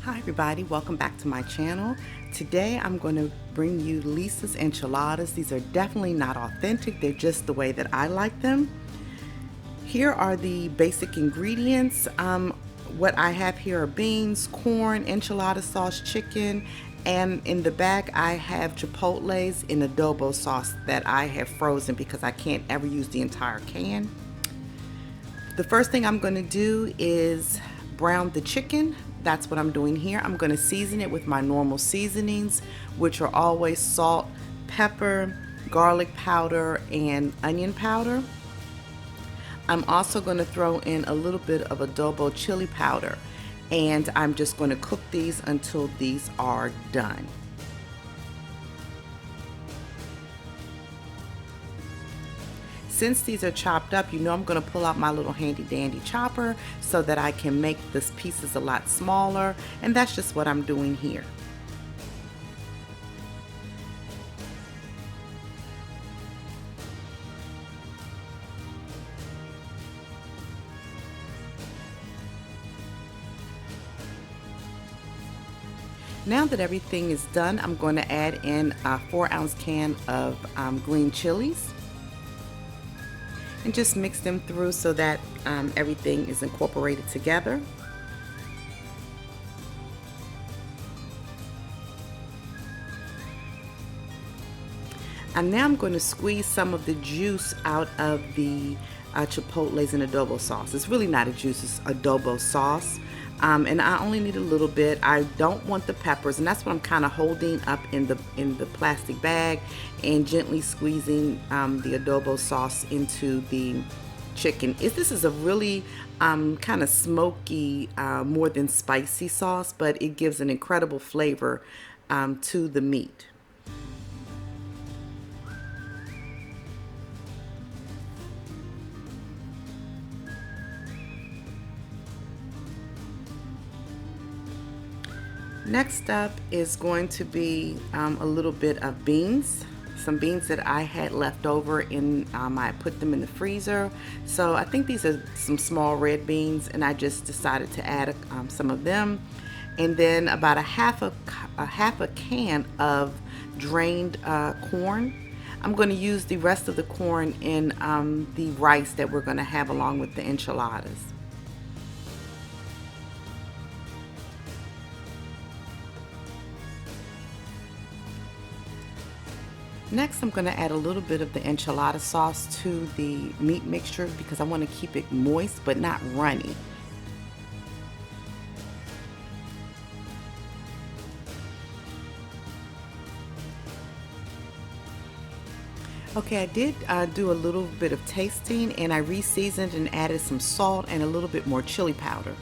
Hi everybody, welcome back to my channel. Today I'm going to bring you Lisa's enchiladas. These are definitely not authentic, they're just the way that I like them. Here are the basic ingredients. What I have here are beans, corn, enchilada sauce, chicken, and in the back I have chipotles in adobo sauce that I have frozen because I can't ever use the entire can. The first thing I'm going to do is brown the chicken. That's what I'm doing here. I'm going to season it with my normal seasonings, which are always salt, pepper, garlic powder, and onion powder. I'm also going to throw in a little bit of adobo chili powder, and I'm just going to cook these until these are done. Since these are chopped up, you know I'm going to pull out my little handy dandy chopper so that I can make these pieces a lot smaller, and that's just what I'm doing here. Now that everything is done, I'm going to add in a 4-ounce can of green chilies. And just mix them through so that everything is incorporated together. And now I'm going to squeeze some of the juice out of the chipotles and adobo sauce. It's really not a juice, it's adobo sauce. And I only need a little bit. I don't want the peppers, and that's what I'm kind of holding up in the plastic bag and gently squeezing the adobo sauce into the chicken. This is a really kind of smoky, more than spicy sauce, but it gives an incredible flavor to the meat. Next up is going to be a little bit of beans, some beans that I had left over in, I put them in the freezer. So I think these are some small red beans, and I just decided to add some of them. And then about a half a can of drained corn. I'm going to use the rest of the corn in the rice that we're going to have along with the enchiladas. Next, I'm going to add a little bit of the enchilada sauce to the meat mixture because I want to keep it moist but not runny. Okay, I did do a little bit of tasting, and I re-seasoned and added some salt and a little bit more chili powder.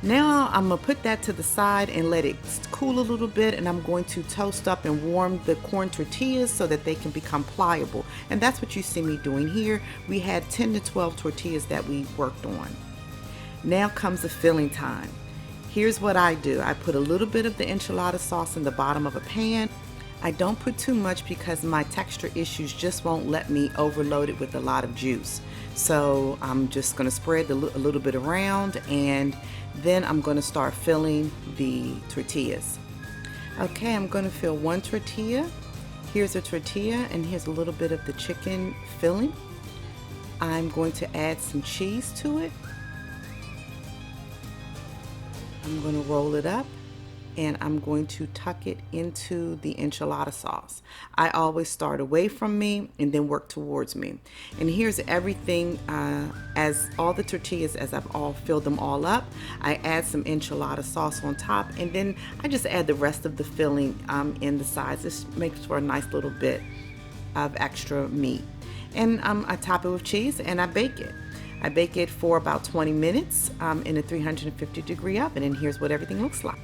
Now I'm going to put that to the side and let it cool a little bit, and I'm going to toast up and warm the corn tortillas so that they can become pliable. And that's what you see me doing here. We had 10 to 12 tortillas that we worked on. Now comes the filling time. Here's what I do. I put a little bit of the enchilada sauce in the bottom of a pan. I don't put too much because my texture issues just won't let me overload it with a lot of juice. So I'm just going to spread a little bit around, and then I'm going to start filling the tortillas. Okay, I'm going to fill one tortilla. Here's a tortilla, and here's a little bit of the chicken filling. I'm going to add some cheese to it. I'm going to roll it up, and I'm going to tuck it into the enchilada sauce. I always start away from me and then work towards me. And here's everything as all the tortillas, as I've all filled them all up. I add some enchilada sauce on top, and then I just add the rest of the filling in the sides. This makes for a nice little bit of extra meat. And I top it with cheese, and I bake it. I bake it for about 20 minutes in a 350-degree oven, and here's what everything looks like.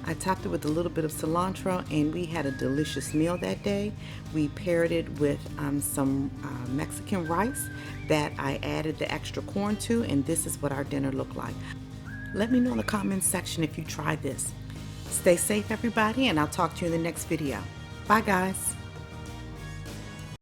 I topped it with a little bit of cilantro, and we had a delicious meal that day. We paired it with some Mexican rice that I added the extra corn to, and this is what our dinner looked like. Let me know in the comments section if you tried this. Stay safe, everybody, and I'll talk to you in the next video. Bye, guys.